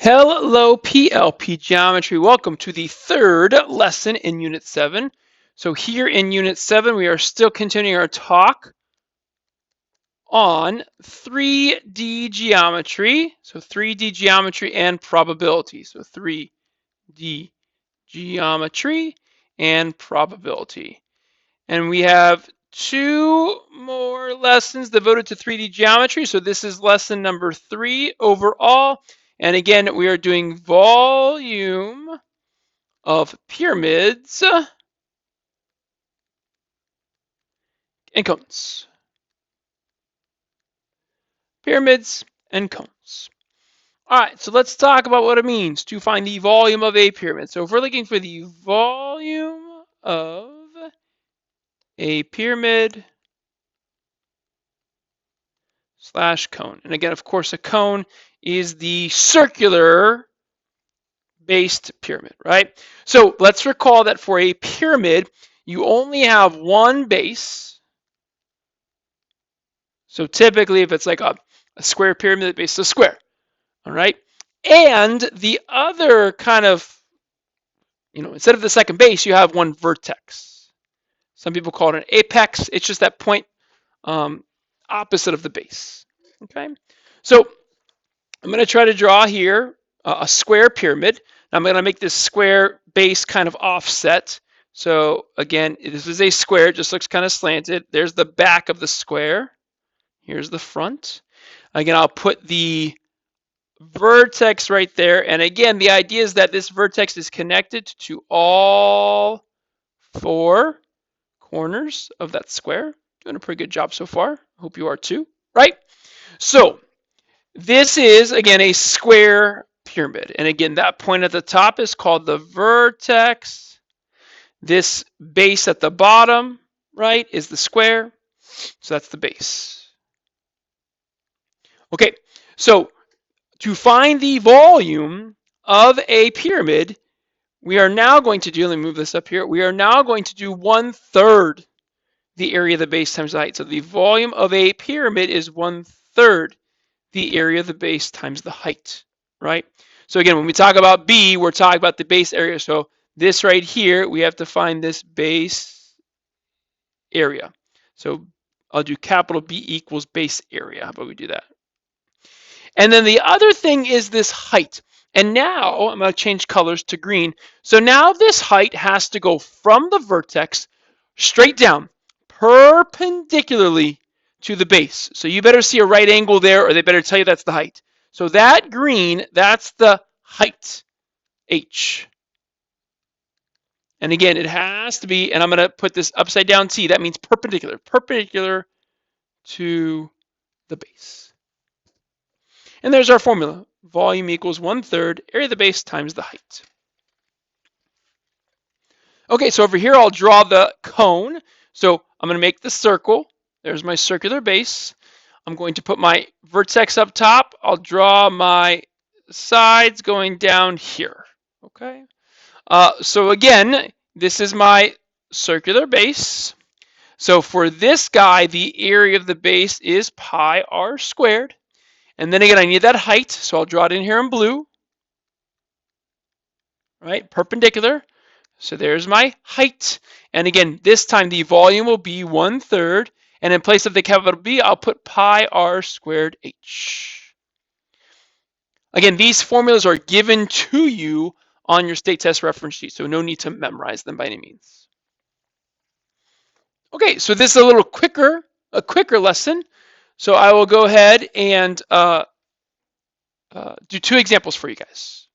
Hello, PLP Geometry. Welcome to the third lesson in Unit 7. So here in Unit 7, we are still continuing our talk on 3D geometry. So 3D geometry and probability. So 3D geometry and probability. And we have two more lessons devoted to 3D geometry. So this is lesson number 3 overall. And again, we are doing volume of pyramids and cones. Pyramids and cones. All right, so let's talk about what it means to find the volume of a pyramid. So if we're looking for the volume of a pyramid slash cone. And again, of course, a cone is the circular based pyramid, right? So let's recall that for a pyramid, you only have one base. So typically, if it's like a square pyramid, the base is a square, all right? And the other kind of, instead of the second base, you have one vertex. Some people call it an apex. It's just that point opposite of the base, okay? So I'm going to try to draw here a square pyramid. I'm going to make this square base kind of offset. So again, this is a square. It just looks kind of slanted. There's the back of the square. Here's the front. Again, I'll put the vertex right there. And again, the idea is that this vertex is connected to all four corners of that square. Doing a pretty good job so far. Hope you are too, right? So this is, again, a square pyramid. And again, that point at the top is called the vertex. This base at the bottom, right, is the square. So that's the base. Okay, so to find the volume of a pyramid, we are now going to do, let me move this up here, we are now going to do 1/3 the area of the base times the height. So the volume of a pyramid is 1/3 the area of the base times the height, right? So again, when we talk about B, we're talking about the base area. So this right here, we have to find this base area. So I'll do capital B equals base area. How about we do that? And then the other thing is this height. And now I'm going to change colors to green. So now this height has to go from the vertex straight down, perpendicularly to the base. So you better see a right angle there, or they better tell you that's the height. So that green, that's the height, H. And again, it has to be, and I'm going to put this upside down T. That means perpendicular, perpendicular to the base. And there's our formula. Volume equals 1/3 area of the base times the height. Okay, so over here I'll draw the cone. So I'm going to make the circle. There's my circular base. I'm going to put my vertex up top. I'll draw my sides going down here. Okay. So again, this is my circular base. So for this guy, the area of the base is pi r squared. And then again, I need that height, so I'll draw it in here in blue. Right, perpendicular. So there's my height. And again, this time the volume will be 1/3. And in place of the capital B, I'll put pi r squared h. Again, these formulas are given to you on your state test reference sheet, so no need to memorize them by any means. Okay, so this is a quicker lesson. So I will go ahead and do two examples for you guys.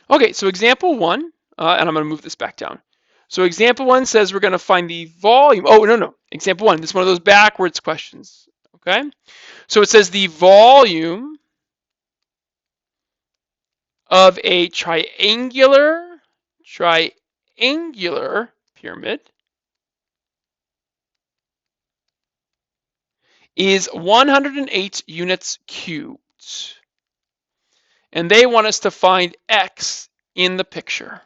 Okay, so example 1, and I'm going to move this back down. So example 1 says we're going to find the volume. Oh, no. Example 1, this is one of those backwards questions. Okay, so it says the volume of a triangular pyramid is 108 units cubed. And they want us to find x in the picture.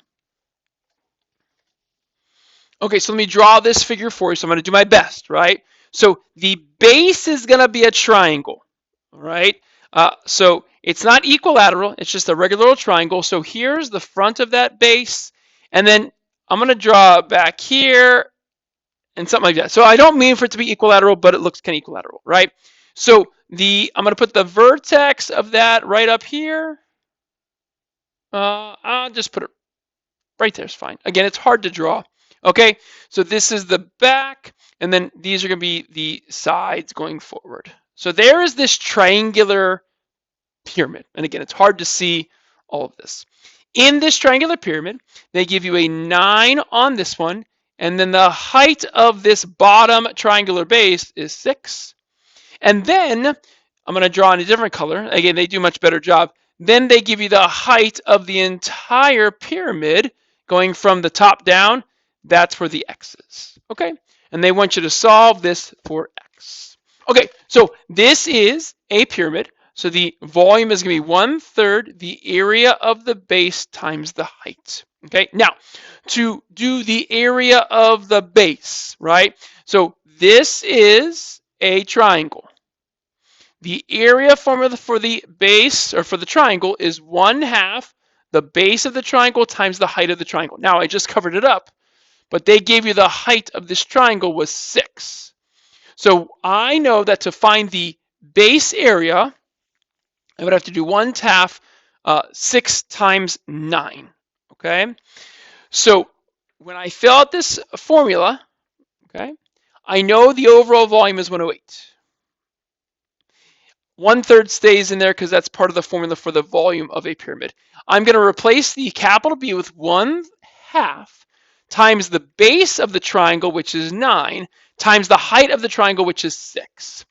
Okay, so let me draw this figure for you. So I'm going to do my best, right? So the base is going to be a triangle, right? So it's not equilateral, it's just a regular little triangle. So here's the front of that base, and then I'm going to draw back here and something like that. So I don't mean for it to be equilateral, but it looks kind of equilateral, right? So I'm going to put the vertex of that right up here. I'll just put it right there is fine. Again, it's hard to draw. Okay, so this is the back, and then these are going to be the sides going forward. So there is this triangular pyramid. And again, it's hard to see all of this. In this triangular pyramid, they give you a 9 on this one, and then the height of this bottom triangular base is 6. And then I'm going to draw in a different color. Again, they do a much better job. Then they give you the height of the entire pyramid going from the top down. That's where the X is. Okay? And they want you to solve this for X. Okay, so this is a pyramid. So the volume is going to be 1/3 the area of the base times the height. Okay, now to do the area of the base, right? So this is a triangle. The area formula for the base or for the triangle is 1/2 the base of the triangle times the height of the triangle. Now I just covered it up, but they gave you the height of this triangle was 6. So I know that to find the base area, I would have to do 1/2 6 times 9. Okay, so when I fill out this formula, okay, I know the overall volume is 108. 1/3 stays in there because that's part of the formula for the volume of a pyramid. I'm going to replace the capital B with 1/2 times the base of the triangle, which is 9, times the height of the triangle, which is 6.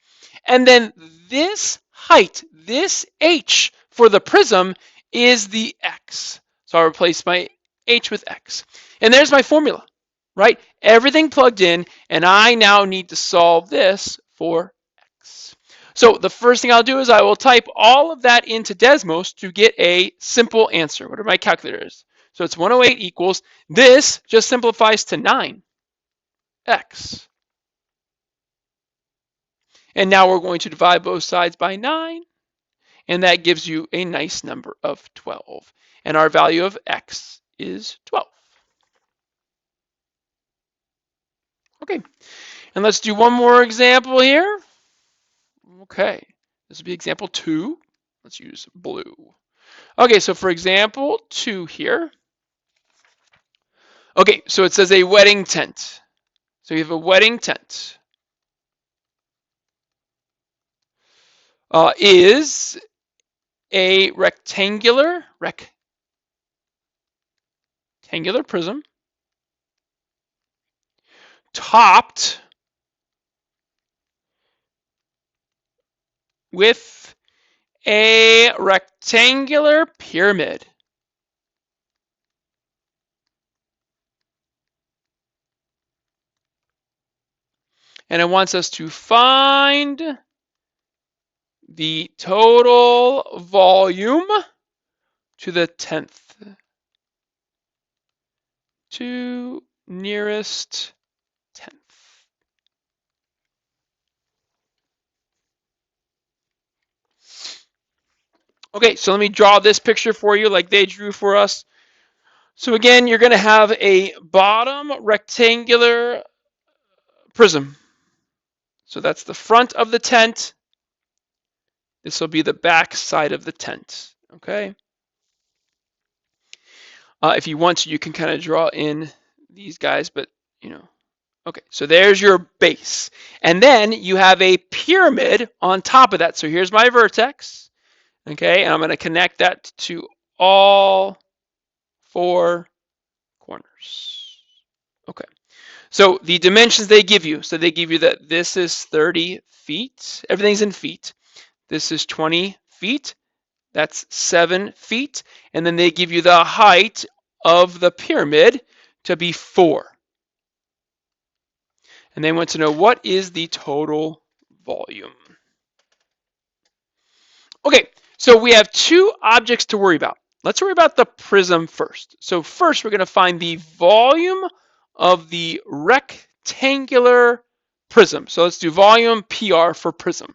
And then this height, this H for the prism, is the X. So I'll replace my H with X. And there's my formula, right? Everything plugged in, and I now need to solve this for X. So the first thing I'll do is I will type all of that into Desmos to get a simple answer. What are my calculators? So it's 108 equals, this just simplifies to 9x. And now we're going to divide both sides by 9, and that gives you a nice number of 12. And our value of x is 12. Okay, and let's do one more example here. Okay, this will be example 2. Let's use blue. Okay, so for example 2 here. Okay, so it says a wedding tent. So you have a wedding tent. Is a rectangular prism topped with a rectangular pyramid. And it wants us to find the total volume to the 10th. To nearest 10th. Okay, so let me draw this picture for you like they drew for us. So again, you're going to have a bottom rectangular prism. So that's the front of the tent. This will be the back side of the tent, okay? If you want to, you can kind of draw in these guys, but you know. Okay, so there's your base. And then you have a pyramid on top of that. So here's my vertex, okay? And I'm going to connect that to all 4 corners. Okay, so the dimensions they give you. So they give you that this is 30 feet. Everything's in feet. This is 20 feet. That's 7 feet. And then they give you the height of the pyramid to be 4. And they want to know what is the total volume. Okay, so we have 2 objects to worry about. Let's worry about the prism first. So first we're going to find the volume of the rectangular prism. So let's do volume PR for prism.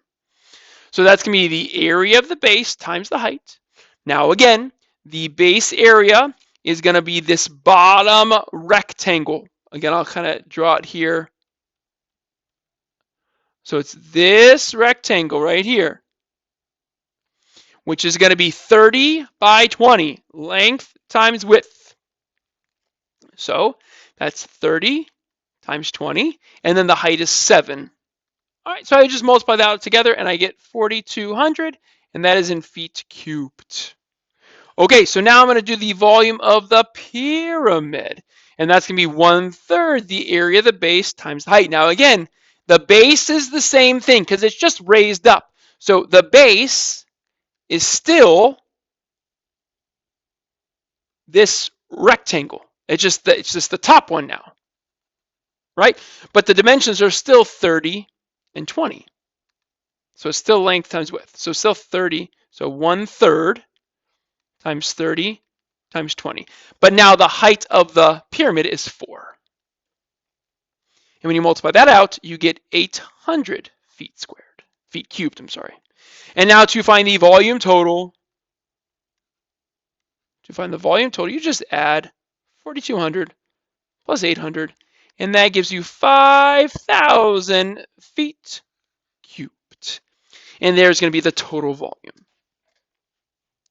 So that's going to be the area of the base times the height. Now again, the base area is going to be this bottom rectangle. Again, I'll kind of draw it here. So it's this rectangle right here, which is going to be 30 by 20, length times width. So that's 30 times 20, and then the height is 7. All right, so I just multiply that out together, and I get 4,200, and that is in feet cubed. Okay, so now I'm going to do the volume of the pyramid, and that's going to be 1/3 the area of the base times the height. Now again, the base is the same thing because it's just raised up. So the base is still this rectangle. It's just the top one now, right? But the dimensions are still 30 and 20. So it's still length times width. So still 30. So 1/3 times 30 times 20. But now the height of the pyramid is 4. And when you multiply that out, you get 800 feet squared. Feet cubed, I'm sorry. And now to find the volume total, you just add 4,200 plus 800, and that gives you 5,000 feet cubed. And there's going to be the total volume.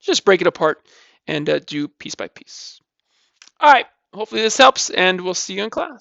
Just break it apart and do piece by piece. All right, hopefully this helps, and we'll see you in class.